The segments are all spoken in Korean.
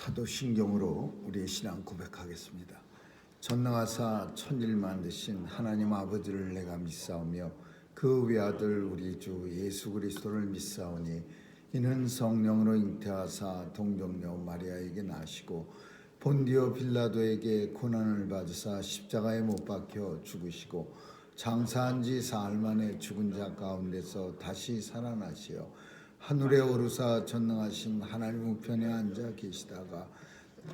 사도신경으로 우리의 신앙 고백하겠습니다. 전능하사 천지를 만드신 하나님 아버지를 내가 믿사오며 그 외아들 우리 주 예수 그리스도를 믿사오니 이는 성령으로 잉태하사 동정녀 마리아에게 나시고 본디오 빌라도에게 고난을 받으사 십자가에 못 박혀 죽으시고 장사한 지 사흘 만에 죽은 자 가운데서 다시 살아나시어 하늘에 오르사 전능하신 하나님 우편에 앉아 계시다가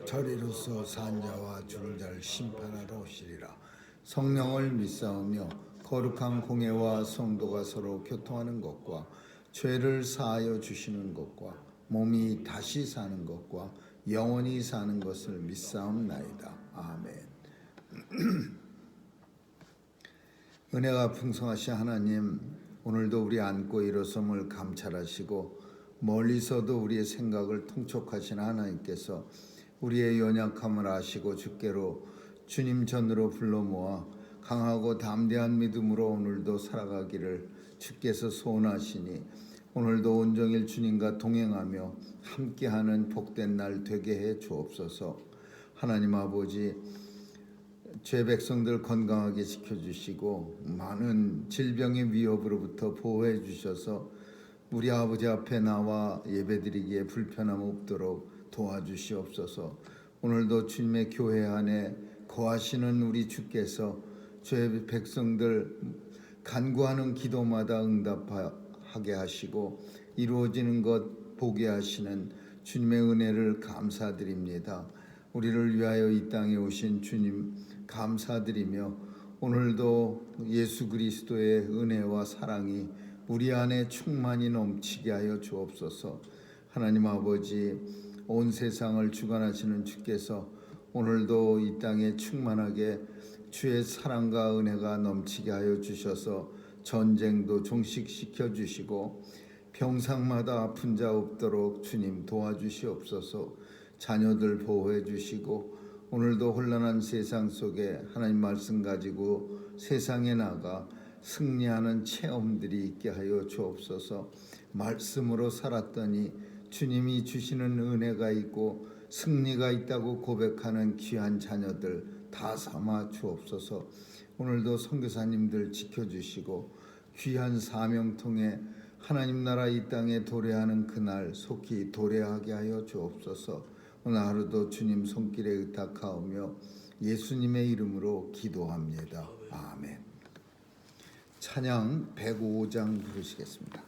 저리로서 산 자와 죽은 자를 심판하러 오시리라. 성령을 믿사오며 거룩한 공예와 성도가 서로 교통하는 것과 죄를 사하여 주시는 것과 몸이 다시 사는 것과 영원히 사는 것을 믿사옵나이다. 아멘. 은혜가 풍성하신 하나님, 오늘도 우리 안고 일어섬을 감찰하시고 멀리서도 우리의 생각을 통촉하신 하나님께서 우리의 연약함을 아시고 주께로 주님 전으로 불러 모아 강하고 담대한 믿음으로 오늘도 살아가기를 주께서 소원하시니 오늘도 온종일 주님과 동행하며 함께하는 복된 날 되게 해 주옵소서. 하나님 아버지, 죄 백성들 건강하게 지켜주시고 많은 질병의 위협으로부터 보호해 주셔서 우리 아버지 앞에 나와 예배드리기에 불편함 없도록 도와주시옵소서. 오늘도 주님의 교회 안에 거하시는 우리 주께서 죄 백성들 간구하는 기도마다 응답하게 하시고 이루어지는 것 보게 하시는 주님의 은혜를 감사드립니다. 우리를 위하여 이 땅에 오신 주님 감사드리며 오늘도 예수 그리스도의 은혜와 사랑이 우리 안에 충만히 넘치게 하여 주옵소서. 하나님 아버지, 온 세상을 주관하시는 주께서 오늘도 이 땅에 충만하게 주의 사랑과 은혜가 넘치게 하여 주셔서 전쟁도 종식시켜 주시고 병상마다 아픈 자 없도록 주님 도와주시옵소서. 자녀들 보호해 주시고 오늘도 혼란한 세상 속에 하나님 말씀 가지고 세상에 나가 승리하는 체험들이 있게 하여 주옵소서. 말씀으로 살았더니 주님이 주시는 은혜가 있고 승리가 있다고 고백하는 귀한 자녀들 다 삼아 주옵소서. 오늘도 선교사님들 지켜주시고 귀한 사명통에 하나님 나라 이 땅에 도래하는 그날 속히 도래하게 하여 주옵소서. 오늘 하루도 주님 손길에 의탁하오며 예수님의 이름으로 기도합니다. 아멘. 찬양 105장 부르시겠습니다.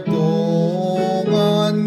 오랫동안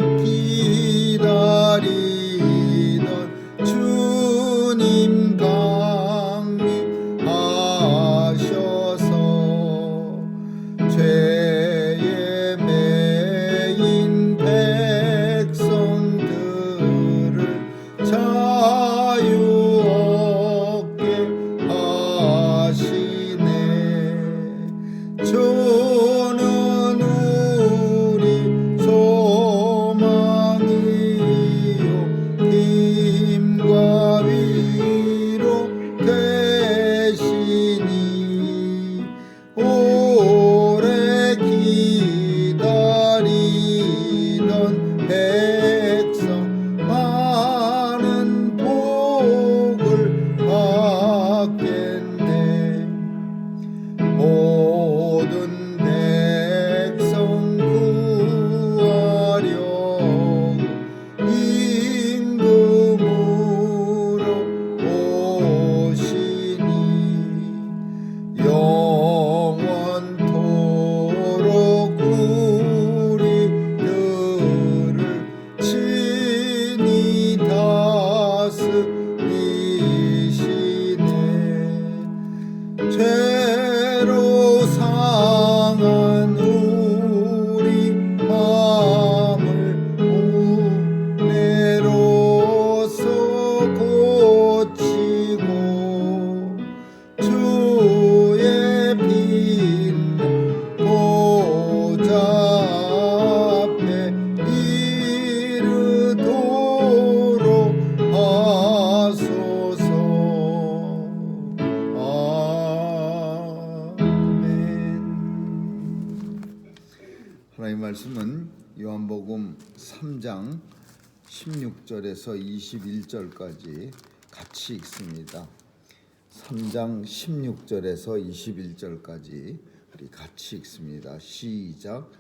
말씀은 요한복음 3장 16절에서 21절까지 같이 읽습니다. 3장 16절에서 21절까지 우리 같이 읽습니다. 시작.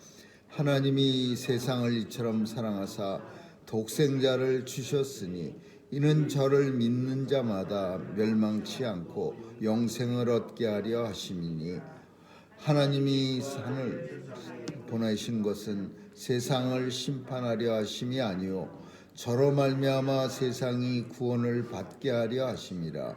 하나님이 세상을 이처럼 사랑하사 독생자를 주셨으니 이는 저를 믿는 자마다 멸망치 않고 영생을 얻게 하려 하심이니 하나님이 산을 보내신 것은 세상을 심판하려 하심이 아니요 저로 말미암아 세상이 구원을 받게 하려 하심이라.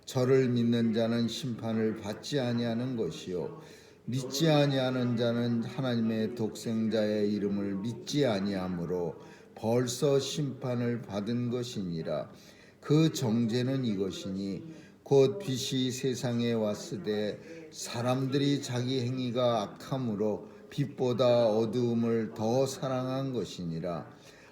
저를 믿는 자는 심판을 받지 아니하는 것이요 믿지 아니하는 자는 하나님의 독생자의 이름을 믿지 아니하므로 벌써 심판을 받은 것이니라. 그 정죄는 이것이니 곧 빛이 세상에 왔으되 사람들이 자기 행위가 악함으로 빛보다 어두움을 더 사랑한 것이니라.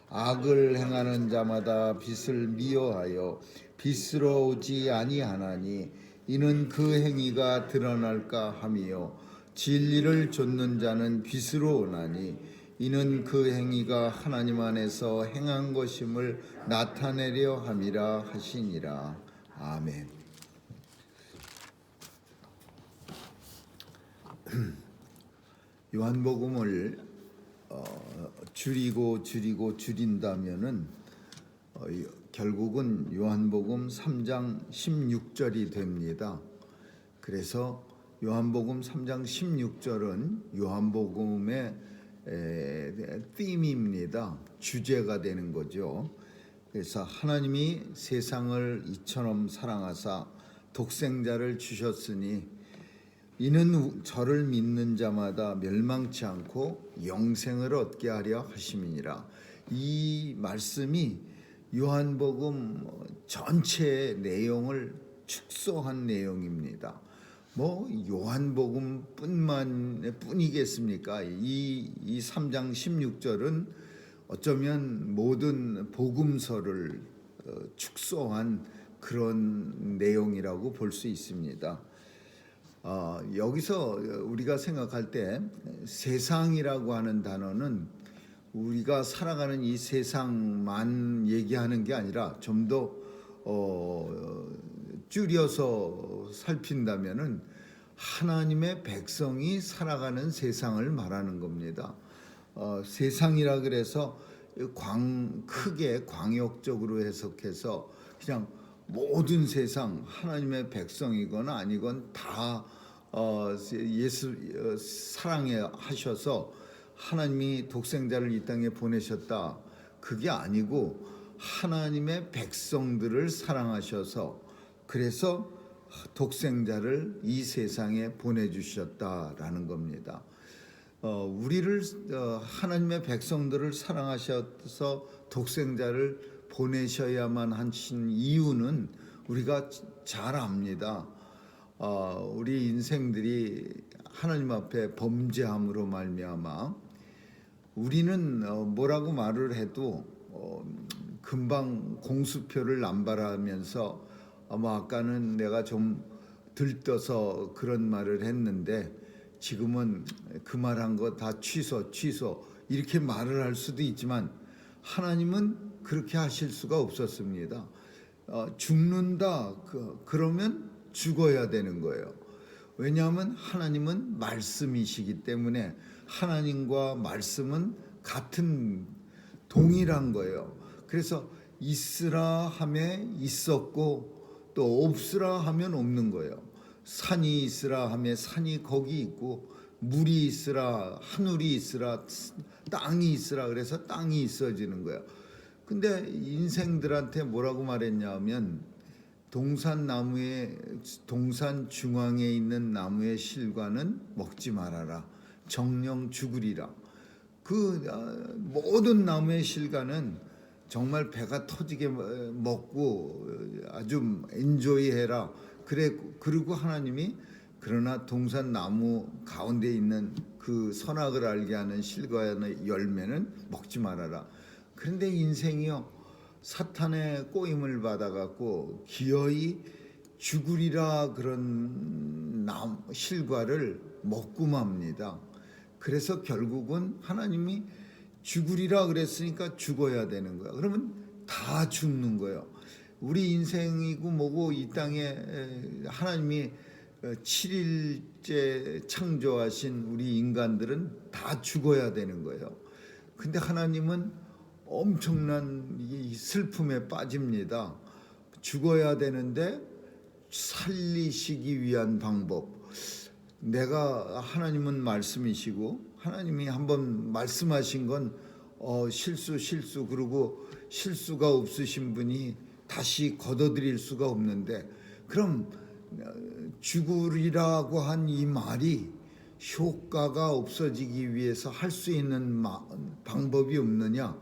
악을 행하는 자마다 빛을 미워하여 빛으로 오지 아니하나니 이는 그 행위가 드러날까 함이요 진리를 좇는 자는 빛으로 오나니 이는 그 행위가 하나님 안에서 행한 것임을 나타내려 함이라 하시니라. 아멘. 요한복음을 줄인다면은 결국은 요한복음 3장 16절이 됩니다. 그래서 요한복음 3장 16절은 요한복음의 팀입니다. 주제가 되는 거죠. 그래서 하나님이 세상을 이처럼 사랑하사 독생자를 주셨으니 이는 저를 믿는 자마다 멸망치 않고 영생을 얻게 하려 하심이니라. 이 말씀이 요한복음 전체의 내용을 축소한 내용입니다. 요한복음 뿐이겠습니까? 이 3장 16절은 어쩌면 모든 복음서를 축소한 그런 내용이라고 볼 수 있습니다. 여기서 우리가 생각할 때 세상이라고 하는 단어는 우리가 살아가는 이 세상만 얘기하는 게 아니라 좀 더 줄여서 살핀다면은 하나님의 백성이 살아가는 세상을 말하는 겁니다. 세상이라 그래서 크게 광역적으로 해석해서 그냥 모든 세상 하나님의 백성이거나 아니건 다 예수 사랑해 하셔서 하나님이 독생자를 이 땅에 보내셨다. 그게 아니고 하나님의 백성들을 사랑하셔서 그래서 독생자를 이 세상에 보내주셨다라는 겁니다. 우리를 하나님의 백성들을 사랑하셔서 독생자를 보내셔야만 하신 이유는 우리가 잘 압니다. 우리 인생들이 하나님 앞에 범죄함으로 말미암아 우리는 뭐라고 말을 해도 금방 공수표를 남발하면서 아까는 내가 좀 들떠서 그런 말을 했는데 지금은 그 말한 거 다 취소 이렇게 말을 할 수도 있지만 하나님은 그렇게 하실 수가 없었습니다. 죽는다 그러면 죽어야 되는 거예요. 왜냐하면 하나님은 말씀이시기 때문에 하나님과 말씀은 같은 동일한 거예요. 그래서 있으라 하면 있었고 또 없으라 하면 없는 거예요. 산이 있으라 하면 산이 거기 있고 물이 있으라 하늘이 있으라 땅이 있으라 그래서 땅이 있어지는 거예요. 근데 인생들한테 뭐라고 말했냐면 동산 중앙에 있는 나무의 실과는 먹지 말아라. 정령 죽으리라. 모든 나무의 실과는 정말 배가 터지게 먹고 아주 엔조이해라. 그리고 하나님이 그러나 동산 나무 가운데 있는 그 선악을 알게 하는 실과의 열매는 먹지 말아라. 그런데 인생이요 사탄의 꼬임을 받아갖고 기어이 죽으리라 그런 실과를 먹고 맙니다. 그래서 결국은 하나님이 죽으리라 그랬으니까 죽어야 되는 거야. 그러면 다 죽는 거예요. 우리 인생이고 뭐고 이 땅에 하나님이 7일째 창조하신 우리 인간들은 다 죽어야 되는 거예요. 근데 하나님은 엄청난 이 슬픔에 빠집니다. 죽어야 되는데 살리시기 위한 방법. 내가 하나님은 말씀이시고 하나님이 한번 말씀하신 건 실수 그러고 실수가 없으신 분이 다시 걷어들일 수가 없는데, 그럼 죽으리라고 한 이 말이 효과가 없어지기 위해서 할 수 있는 방법이 없느냐?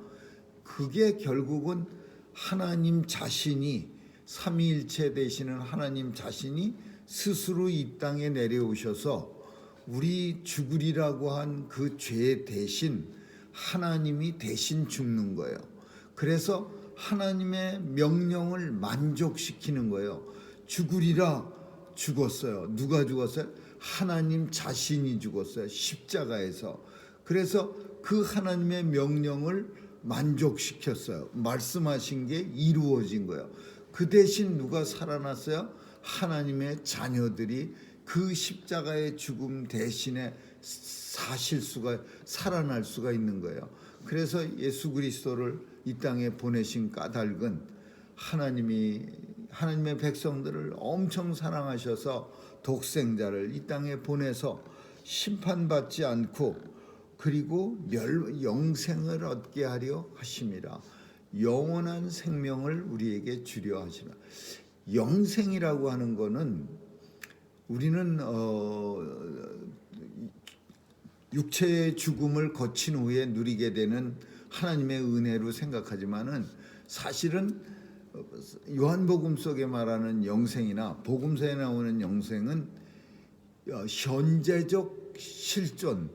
그게 결국은 하나님 자신이, 삼위일체 되시는 하나님 자신이 스스로 이 땅에 내려오셔서 우리 죽으리라고 한 그 죄 대신 하나님이 대신 죽는 거예요. 그래서 하나님의 명령을 만족시키는 거예요. 죽으리라, 죽었어요. 누가 죽었어요? 하나님 자신이 죽었어요. 십자가에서. 그래서 그 하나님의 명령을 만족시켰어요. 말씀하신 게 이루어진 거예요. 그 대신 누가 살아났어요? 하나님의 자녀들이 그 십자가의 죽음 대신에 살아날 수가 있는 거예요. 그래서 예수 그리스도를 이 땅에 보내신 까닭은 하나님의 백성들을 엄청 사랑하셔서 독생자를 이 땅에 보내서 심판받지 않고 그리고 영생을 얻게 하려 하심이라. 영원한 생명을 우리에게 주려 하시라. 영생이라고 하는 거는 우리는 육체의 죽음을 거친 후에 누리게 되는 하나님의 은혜로 생각하지만은, 사실은 요한복음 속에 말하는 영생이나 복음서에 나오는 영생은 현재적 실존,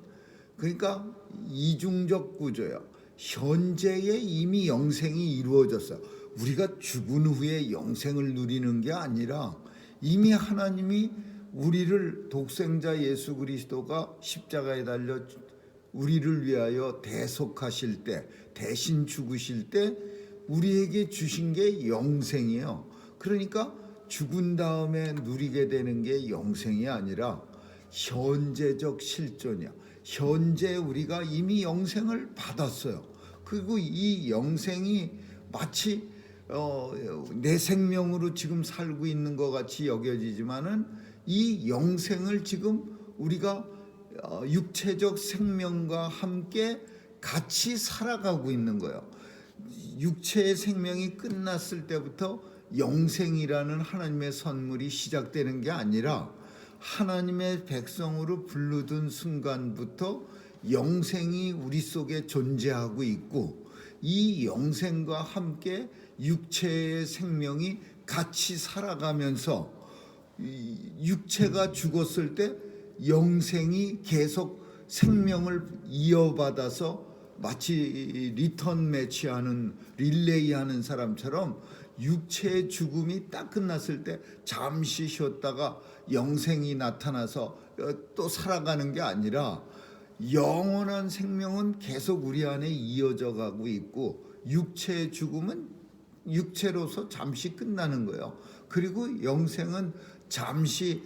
그러니까 이중적 구조야. 현재에 이미 영생이 이루어졌어. 우리가 죽은 후에 영생을 누리는 게 아니라 이미 하나님이 우리를, 독생자 예수 그리스도가 십자가에 달려 우리를 위하여 대속하실 때, 대신 죽으실 때 우리에게 주신 게 영생이에요. 그러니까 죽은 다음에 누리게 되는 게 영생이 아니라 현재적 실존이야. 현재 우리가 이미 영생을 받았어요. 그리고 이 영생이 마치 내 생명으로 지금 살고 있는 것 같이 여겨지지만은 이 영생을 지금 우리가 육체적 생명과 함께 같이 살아가고 있는 거예요. 육체의 생명이 끝났을 때부터 영생이라는 하나님의 선물이 시작되는 게 아니라 하나님의 백성으로 부르던 순간부터 영생이 우리 속에 존재하고 있고, 이 영생과 함께 육체의 생명이 같이 살아가면서 육체가 죽었을 때 영생이 계속 생명을 이어받아서 마치 리턴 매치하는, 릴레이하는 사람처럼 육체의 죽음이 딱 끝났을 때 잠시 쉬었다가 영생이 나타나서 또 살아가는 게 아니라 영원한 생명은 계속 우리 안에 이어져 가고 있고, 육체의 죽음은 육체로서 잠시 끝나는 거예요. 그리고 영생은 잠시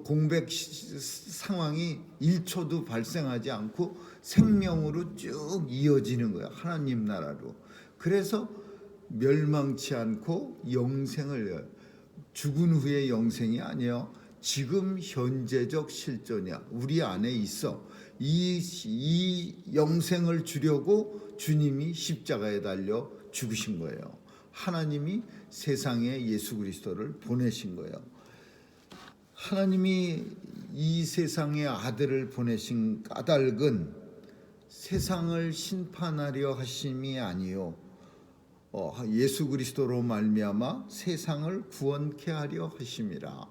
공백 상황이 1초도 발생하지 않고 생명으로 쭉 이어지는 거예요. 하나님 나라로. 그래서 멸망치 않고 영생을, 죽은 후의 영생이 아니에요. 지금 현재적 실존이야. 우리 안에 있어. 이 영생을 주려고 주님이 십자가에 달려 죽으신 거예요. 하나님이 세상에 예수 그리스도를 보내신 거예요. 하나님이 이 세상에 아들을 보내신 까닭은 세상을 심판하려 하심이 아니요, 예수 그리스도로 말미암아 세상을 구원케 하려 하심이라.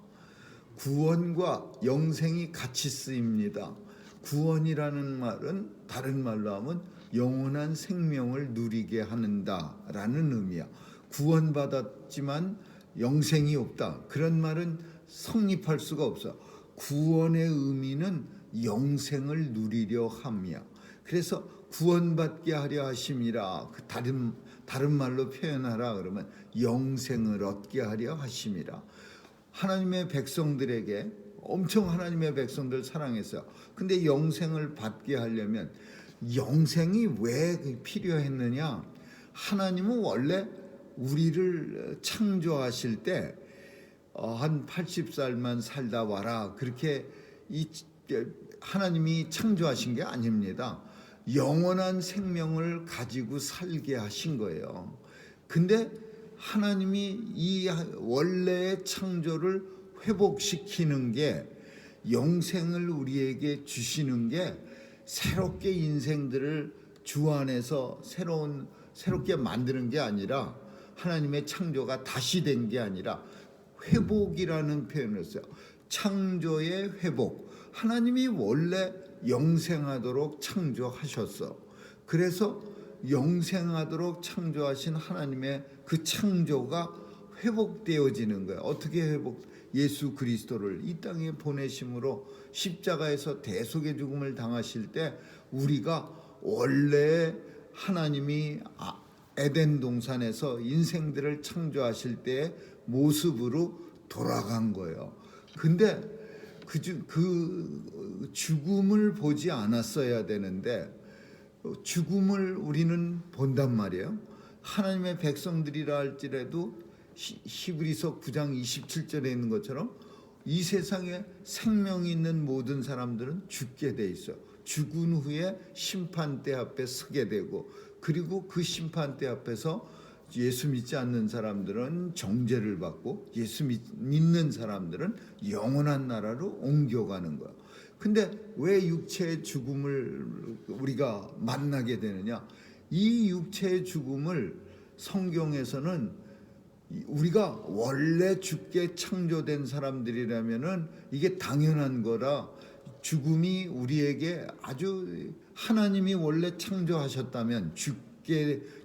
구원과 영생이 같이 쓰입니다. 구원이라는 말은 다른 말로 하면 영원한 생명을 누리게 하는다라는 의미야. 구원받았지만 영생이 없다, 그런 말은 성립할 수가 없어. 구원의 의미는 영생을 누리려 함이야. 그래서 구원받게 하려 하심이라. 그 다른 말로 표현하라 그러면 영생을 얻게 하려 하심이라. 하나님의 백성들에게 엄청 하나님의 백성들 사랑했어요. 근데 영생을 받게 하려면 영생이 왜 필요했느냐? 하나님은 원래 우리를 창조하실 때 한 80살만 살다 와라 그렇게 하나님이 창조하신 게 아닙니다. 영원한 생명을 가지고 살게 하신 거예요. 근데 하나님이 이 원래의 창조를 회복시키는 게, 영생을 우리에게 주시는 게 새롭게 인생들을 주 안에서 새롭게 만드는 게 아니라, 하나님의 창조가 다시 된 게 아니라 회복이라는 표현을 써요. 창조의 회복. 하나님이 원래 영생하도록 창조하셨어. 그래서 영생하도록 창조하신 하나님의 그 창조가 회복되어지는 거예요. 어떻게 회복? 예수 그리스도를 이 땅에 보내심으로 십자가에서 대속의 죽음을 당하실 때 우리가 원래 하나님이 에덴 동산에서 인생들을 창조하실 때의 모습으로 돌아간 거예요. 근데 그 죽음을 보지 않았어야 되는데 죽음을 우리는 본단 말이에요. 하나님의 백성들이라 할지라도 히브리서 9장 27절에 있는 것처럼 이 세상에 생명이 있는 모든 사람들은 죽게 돼 있어요. 죽은 후에 심판대 앞에 서게 되고, 그리고 그 심판대 앞에서 예수 믿지 않는 사람들은 정죄를 받고 예수 믿는 사람들은 영원한 나라로 옮겨가는 거야. 근데 왜 육체의 죽음을 우리가 만나게 되느냐? 이 육체의 죽음을 성경에서는 우리가 원래 죽게 창조된 사람들이라면은 이게 당연한 거라, 죽음이 우리에게 아주 하나님이 원래 창조하셨다면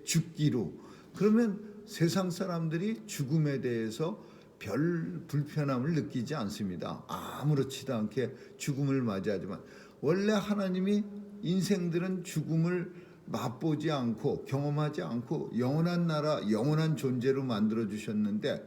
죽기로, 그러면 세상 사람들이 죽음에 대해서 별 불편함을 느끼지 않습니다. 아무렇지도 않게 죽음을 맞이하지만, 원래 하나님이 인생들은 죽음을 맛보지 않고 경험하지 않고 영원한 나라, 영원한 존재로 만들어 주셨는데,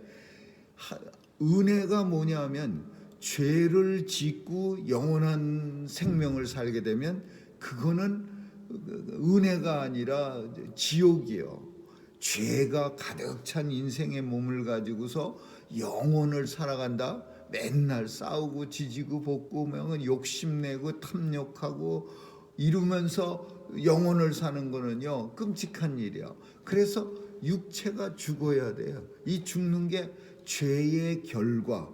은혜가 뭐냐면 죄를 짓고 영원한 생명을 살게 되면 그거는 은혜가 아니라 지옥이에요. 죄가 가득 찬 인생의 몸을 가지고서 영혼을 살아간다. 맨날 싸우고 지지고 볶고 욕심내고 탐욕하고 이루면서 영혼을 사는 거는요, 끔찍한 일이야. 그래서 육체가 죽어야 돼요. 이 죽는 게 죄의 결과,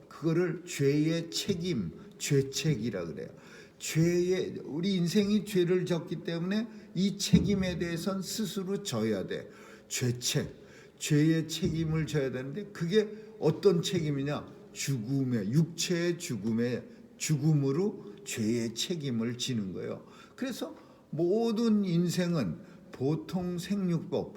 그거를 죄의 책임, 죄책이라 그래요. 우리 인생이 죄를 졌기 때문에 이 책임에 대해서는 스스로 져야 돼. 죄의 책임을 져야 되는데, 그게 어떤 책임이냐? 육체의 죽음으로 죄의 책임을 지는 거예요. 그래서 모든 인생은 보통 생육법,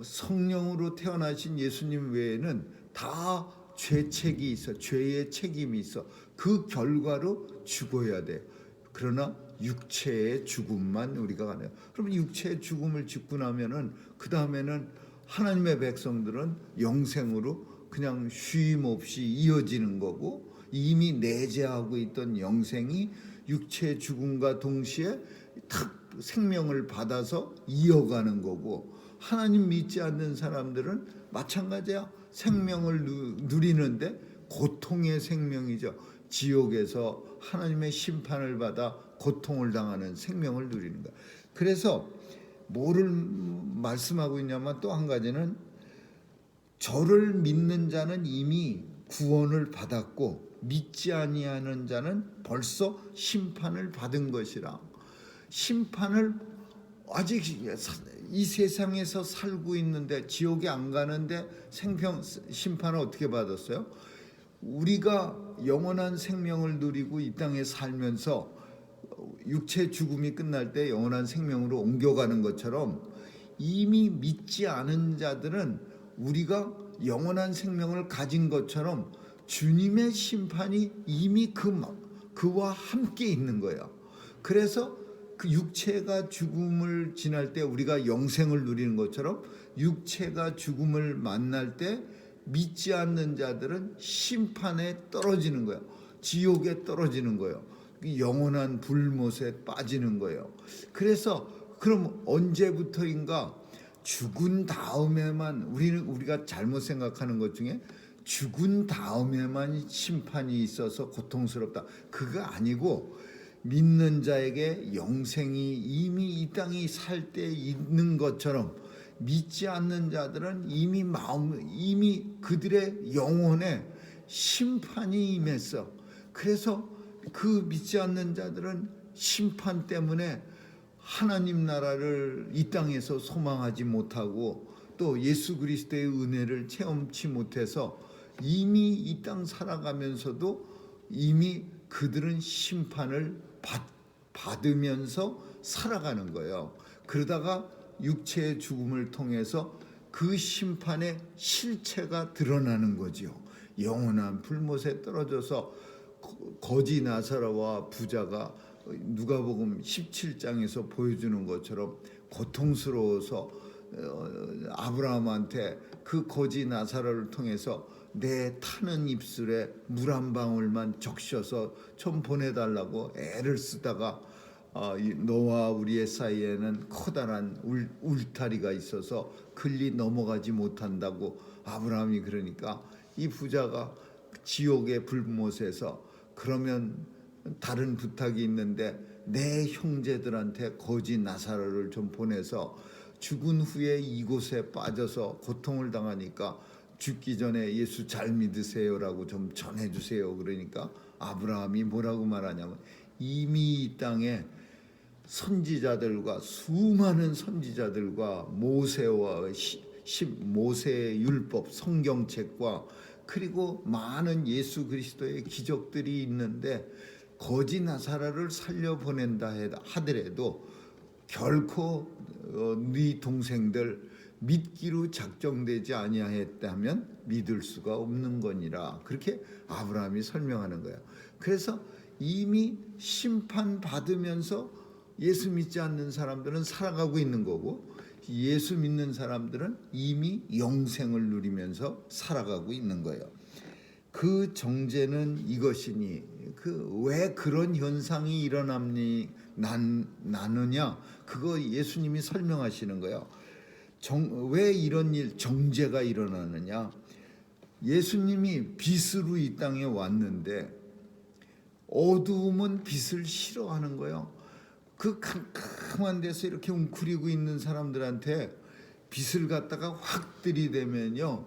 성령으로 태어나신 예수님 외에는 다 죄책이 있어, 죄의 책임이 있어. 그 결과로 죽어야 돼. 그러나 육체의 죽음만 우리가 가네요. 그럼 육체의 죽음을 짓고 나면은 그 다음에는 하나님의 백성들은 영생으로 그냥 쉼 없이 이어지는 거고, 이미 내재하고 있던 영생이 육체의 죽음과 동시에 탁 생명을 받아서 이어가는 거고, 하나님 믿지 않는 사람들은 마찬가지야. 생명을 누리는데 고통의 생명이죠. 지옥에서 하나님의 심판을 받아 고통을 당하는 생명을 누리는 거야. 그래서 뭐를 말씀하고 있냐면, 또 한 가지는 저를 믿는 자는 이미 구원을 받았고 믿지 아니하는 자는 벌써 심판을 받은 것이라. 심판을 아직 이 세상에서 살고 있는데, 지옥에 안 가는데 심판을 어떻게 받았어요? 우리가 영원한 생명을 누리고 이 땅에 살면서 육체 죽음이 끝날 때 영원한 생명으로 옮겨가는 것처럼, 이미 믿지 않은 자들은 우리가 영원한 생명을 가진 것처럼 주님의 심판이 이미 그 그와 함께 있는 거예요. 그래서 그 육체가 죽음을 지날 때 우리가 영생을 누리는 것처럼 육체가 죽음을 만날 때 믿지 않는 자들은 심판에 떨어지는 거예요. 지옥에 떨어지는 거예요. 영원한 불못에 빠지는 거예요. 그래서 그럼 언제부터인가 죽은 다음에만 우리가 잘못 생각하는 것 중에 죽은 다음에만 심판이 있어서 고통스럽다. 그거 아니고 믿는 자에게 영생이 이미 이 땅이 살 때 있는 것처럼 믿지 않는 자들은 이미 그들의 영혼에 심판이 임했어. 그래서 그 믿지 않는 자들은 심판 때문에 하나님 나라를 이 땅에서 소망하지 못하고 또 예수 그리스도의 은혜를 체험치 못해서 이미 이 땅 살아가면서도 이미 그들은 심판을 받으면서 살아가는 거예요. 그러다가 육체의 죽음을 통해서 그 심판의 실체가 드러나는 거죠. 영원한 불못에 떨어져서 거지 나사로와 부자가 누가복음 17장에서 보여주는 것처럼 고통스러워서 아브라함한테 그 거지 나사로를 통해서 내 타는 입술에 물 한 방울만 적셔서 좀 보내달라고 애를 쓰다가 너와 우리의 사이에는 커다란 울타리가 있어서 글리 넘어가지 못한다고 아브라함이 그러니까 이 부자가 지옥의 불못에서 그러면 다른 부탁이 있는데 내 형제들한테 거지 나사로를 좀 보내서 죽은 후에 이곳에 빠져서 고통을 당하니까 죽기 전에 예수 잘 믿으세요라고 좀 전해주세요. 그러니까 아브라함이 뭐라고 말하냐면 이미 이 땅에 선지자들과 수많은 선지자들과 모세의 율법 성경책과 그리고 많은 예수 그리스도의 기적들이 있는데 거지 나사로를 살려보낸다 하더라도 결코 네 동생들 믿기로 작정되지 아니하였다면 믿을 수가 없는 거니라. 그렇게 아브라함이 설명하는 거예요. 그래서 이미 심판받으면서 예수 믿지 않는 사람들은 살아가고 있는 거고 예수 믿는 사람들은 이미 영생을 누리면서 살아가고 있는 거예요. 그 정죄는 이것이니 왜 그런 현상이 나느냐 그거 예수님이 설명하시는 거예요. 왜 이런 정죄가 일어나느냐. 예수님이 빛으로 이 땅에 왔는데 어두움은 빛을 싫어하는 거예요. 그 캄캄한 데서 이렇게 웅크리고 있는 사람들한테 빛을 갖다가 확 들이대면요,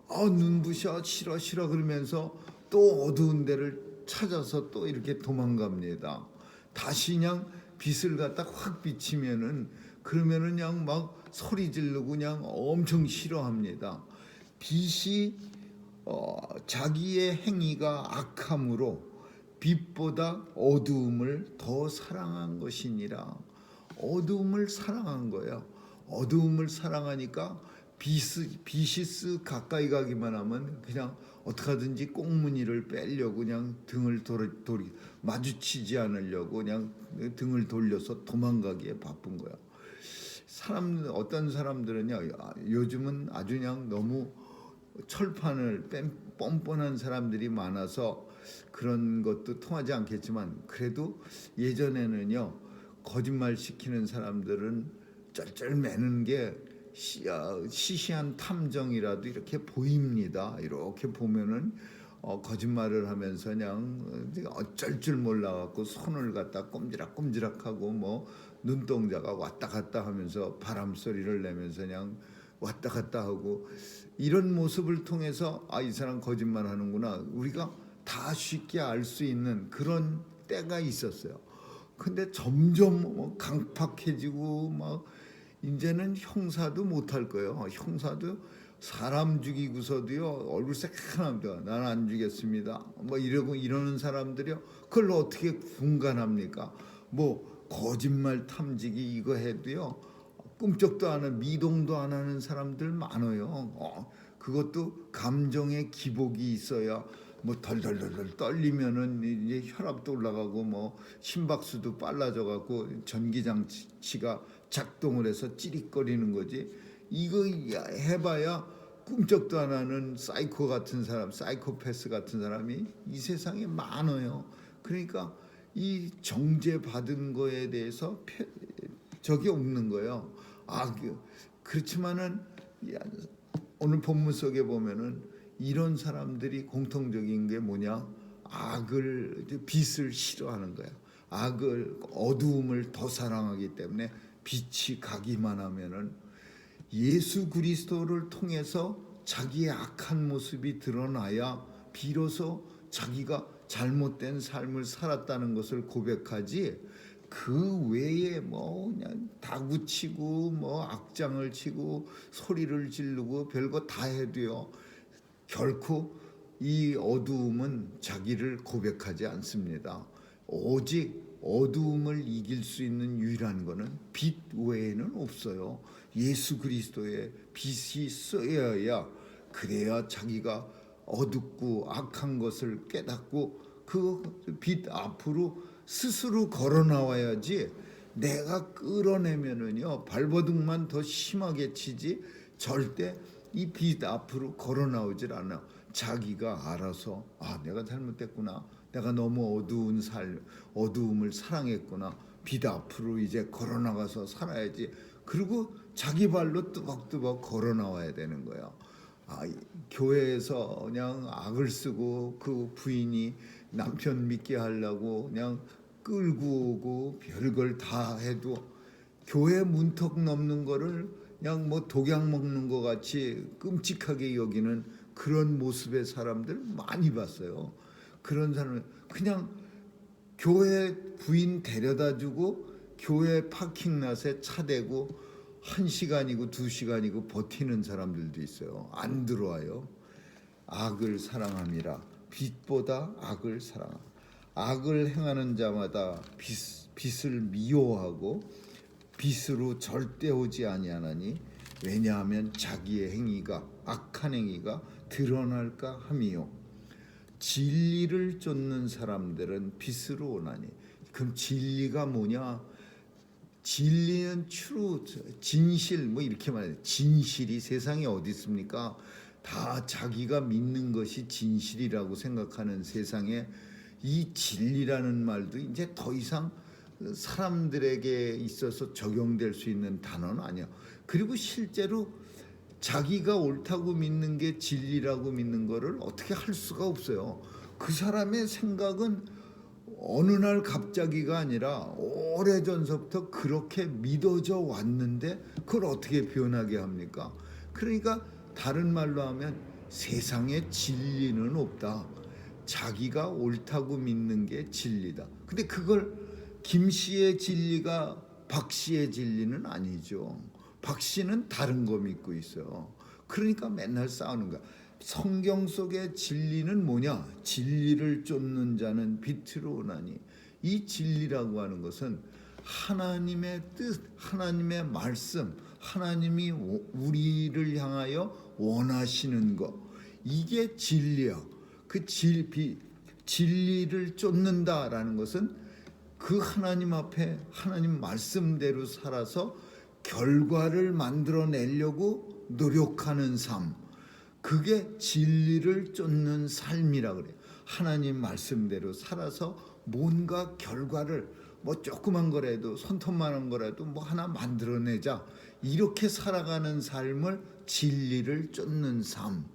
눈부셔 싫어 그러면서 또 어두운 데를 찾아서 또 이렇게 도망갑니다. 다시 그냥 빛을 갖다 확 비치면은 그러면은 그냥 막 소리 지르고 그냥 엄청 싫어합니다. 빛이 자기의 행위가 악함으로 빛보다 어두움을 더 사랑한 것이니라. 어두움을 사랑한 거예요. 어두움을 사랑하니까 빛이 쓱 가까이 가기만 하면 그냥 어떻게든지 꽁무니를 빼려고 그냥 등을 마주치지 않으려고 그냥 등을 돌려서 도망가기에 바쁜 거야. 어떤 사람들은요, 요즘은 아주 그냥 너무 철판을 뻔뻔한 사람들이 많아서 그런 것도 통하지 않겠지만 그래도 예전에는요, 거짓말 시키는 사람들은 쩔쩔매는 게 시시한 탐정이라도 이렇게 보입니다. 이렇게 보면은 거짓말을 하면서 그냥 어쩔 줄 몰라갖고 손을 갖다 꼼지락꼼지락하고 뭐 눈동자가 왔다 갔다 하면서 바람 소리를 내면서 그냥 왔다 갔다 하고 이런 모습을 통해서 이 사람 거짓말 하는구나 우리가 다 쉽게 알 수 있는 그런 때가 있었어요. 근데 점점 강팍해지고 막 이제는 형사도 못할 거예요. 형사도 사람 죽이고서도요 얼굴 새카맣다. 나는 안 죽였습니다. 뭐 이러는 사람들이요 그걸 어떻게 분간합니까? 뭐 거짓말 탐지기 이거 해도요 꿈쩍도 안 하는 미동도 안 하는 사람들 많아요. 그것도 감정의 기복이 있어야 뭐 덜덜덜 떨리면은 이제 혈압도 올라가고 뭐 심박수도 빨라져 갖고 전기장치가 작동을 해서 찌릿거리는 거지. 이거 해봐야 꿈쩍도 안 하는 사이코 같은 사람, 사이코패스 같은 사람이 이 세상에 많아요. 그러니까 이 정죄 받은 거에 대해서 적이 없는 거예요. 그렇지만은 오늘 본문 속에 보면은 이런 사람들이 공통적인 게 뭐냐? 빛을 싫어하는 거예요. 어두움을 더 사랑하기 때문에 빛이 가기만 하면은 예수 그리스도를 통해서 자기의 악한 모습이 드러나야 비로소 자기가 잘못된 삶을 살았다는 것을 고백하지, 그 외에 뭐 그냥 다구치고 뭐 악장을 치고 소리를 지르고 별거 다 해도요, 결코 이 어두움은 자기를 고백하지 않습니다. 오직 어두움을 이길 수 있는 유일한 것은 빛 외에는 없어요. 예수 그리스도의 빛이 쏘여야, 그래야 자기가 어둡고 악한 것을 깨닫고 그 빛 앞으로 스스로 걸어 나와야지, 내가 끌어내면은요 발버둥만 더 심하게 치지 절대 이 빛 앞으로 걸어 나오질 않아. 자기가 알아서 내가 잘못됐구나, 내가 너무 어두움을 사랑했구나, 빛 앞으로 이제 걸어 나가서 살아야지. 그리고 자기 발로 뚜벅뚜벅 걸어 나와야 되는 거야. 교회에서 그냥 악을 쓰고 그 부인이 남편 믿게 하려고 그냥 끌고 오고 별걸 다 해도 교회 문턱 넘는 거를 그냥 뭐 독약 먹는 것 같이 끔찍하게 여기는 그런 모습의 사람들 많이 봤어요. 그런 사람 그냥 교회 부인 데려다 주고 교회 파킹랏에 차 대고 1시간이고 2시간이고 버티는 사람들도 있어요. 안 들어와요. 악을 사랑함이라, 빛보다 악을 사랑함. 악을 행하는 자마다 빛을 미워하고 빛으로 절대 오지 아니하나니, 왜냐하면 자기의 행위가, 악한 행위가 드러날까 함이요. 진리를 쫓는 사람들은 빛으로 오나니. 그럼 진리가 뭐냐? 진리는 truth, 진실, 뭐 이렇게 말해요. 진실이 세상에 어디 있습니까? 다 자기가 믿는 것이 진실이라고 생각하는 세상에 이 진리라는 말도 이제 더 이상 사람들에게 있어서 적용될 수 있는 단어는 아니야. 그리고 실제로 자기가 옳다고 믿는 게 진리라고 믿는 거를 어떻게 할 수가 없어요. 그 사람의 생각은 어느 날 갑자기가 아니라 오래전서부터 그렇게 믿어져 왔는데 그걸 어떻게 변하게 합니까? 그러니까 다른 말로 하면 세상에 진리는 없다. 자기가 옳다고 믿는 게 진리다. 근데 그걸 김 씨의 진리가 박 씨의 진리는 아니죠. 박 씨는 다른 거 믿고 있어요. 그러니까 맨날 싸우는 거야. 성경 속의 진리는 뭐냐? 진리를 쫓는 자는 빛으로 오나니. 이 진리라고 하는 것은 하나님의 뜻, 하나님의 말씀, 하나님이 우리를 향하여 원하시는 것, 이게 진리야. 그 진리를 쫓는다라는 것은 그 하나님 앞에 하나님 말씀대로 살아서 결과를 만들어내려고 노력하는 삶, 그게 진리를 쫓는 삶이라 그래요. 하나님 말씀대로 살아서 뭔가 결과를, 뭐 조그만 거라도 손톱만한 거라도 뭐 하나 만들어내자, 이렇게 살아가는 삶을 진리를 쫓는 삶,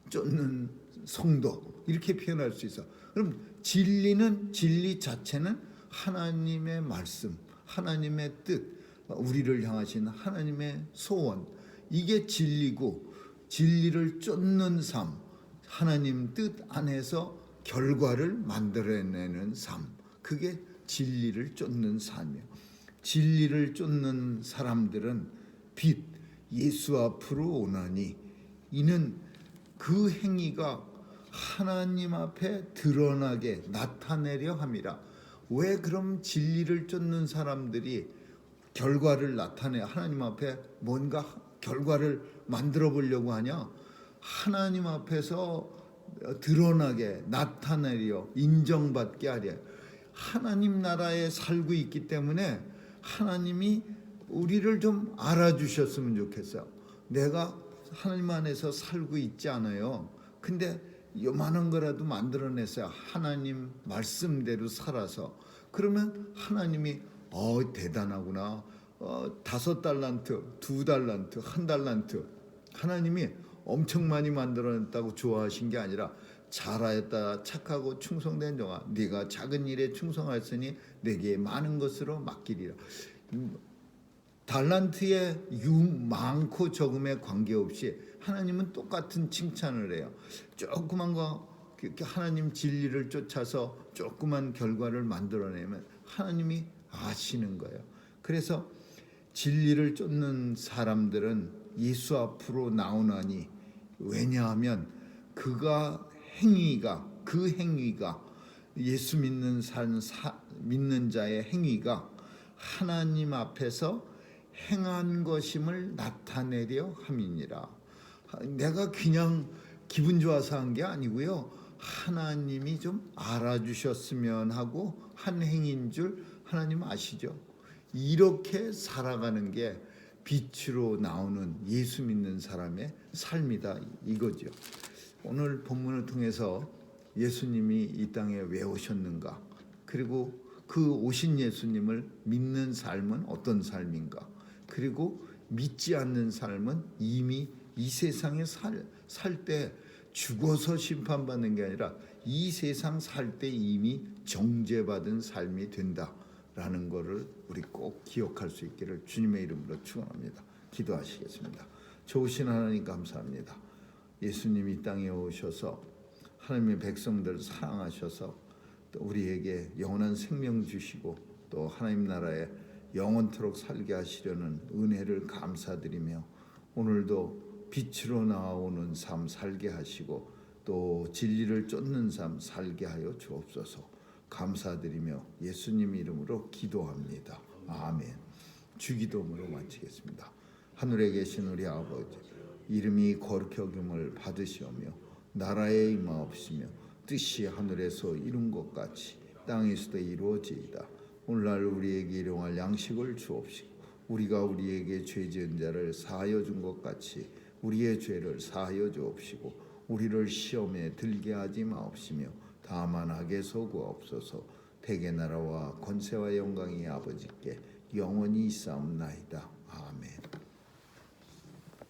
쫓는 성도, 이렇게 표현할 수 있어. 그럼 진리 자체는 하나님의 말씀, 하나님의 뜻, 우리를 향하신 하나님의 소원, 이게 진리고, 진리를 쫓는 삶, 하나님 뜻 안에서 결과를 만들어내는 삶, 그게 진리를 쫓는 삶이에요. 진리를 쫓는 사람들은 빛, 예수 앞으로 오나니, 이는 그 행위가 하나님 앞에 드러나게 나타내려 함이라. 왜 그럼 진리를 쫓는 사람들이 결과를 나타내, 하나님 앞에 뭔가 결과를 만들어 보려고 하냐? 하나님 앞에서 드러나게 나타내려 인정받게 하려 하나님 나라에 살고 있기 때문에 하나님이 우리를 좀 알아주셨으면 좋겠어요. 내가 하나님 안에서 살고 있지 않아요. 근데 요만한 거라도 만들어냈어요. 하나님 말씀대로 살아서. 그러면 하나님이 대단하구나. 5달란트, 2달란트, 1달란트. 하나님이 엄청 많이 만들어냈다고 좋아하신 게 아니라 잘하였다 착하고 충성된 종아 네가 작은 일에 충성하였으니 내게 많은 것으로 맡기리라. 달란트의 많고 적음에 관계없이 하나님은 똑같은 칭찬을 해요. 조그만 거 하나님 진리를 쫓아서 조그만 결과를 만들어내면 하나님이 아시는 거예요. 그래서 진리를 쫓는 사람들은 예수 앞으로 나오나니 왜냐하면 그 행위가 예수 믿는 자의 행위가 하나님 앞에서 행한 것임을 나타내려 함이니라. 내가 그냥 기분 좋아서 한 게 아니고요. 하나님이 좀 알아주셨으면 하고 한 행인 줄 하나님 아시죠? 이렇게 살아가는 게 빛으로 나오는 예수 믿는 사람의 삶이다 이거죠. 오늘 본문을 통해서 예수님이 이 땅에 왜 오셨는가? 그리고 그 오신 예수님을 믿는 삶은 어떤 삶인가? 그리고 믿지 않는 삶은 이미 이 세상에 살 때 죽어서 심판받는 게 아니라 이 세상 살 때 이미 정죄받은 삶이 된다라는 것을 우리 꼭 기억할 수 있기를 주님의 이름으로 축원합니다. 기도하시겠습니다. 좋으신 하나님 감사합니다. 예수님이 이 땅에 오셔서 하나님의 백성들 사랑하셔서 또 우리에게 영원한 생명 주시고 또 하나님 나라에 영원토록 살게 하시려는 은혜를 감사드리며 오늘도 빛으로 나오는 삶 살게 하시고 또 진리를 쫓는 삶 살게 하여 주옵소서. 감사드리며 예수님 이름으로 기도합니다. 아멘. 주기도문으로 마치겠습니다. 하늘에 계신 우리 아버지 이름이 거룩히 여김을 받으시오며 나라에 임하옵시며 뜻이 하늘에서 이룬 것 같이 땅에서도 이루어지이다. 오늘날 우리에게 일용할 양식을 주옵시고 우리가 우리에게 죄 지은 자를 사하여 준 것 같이 우리의 죄를 사하여 주옵시고 우리를 시험에 들게 하지 마옵시며 다만 악에서 구하옵소서. 대개 나라와 권세와 영광이 아버지께 영원히 있사옵나이다. 아멘.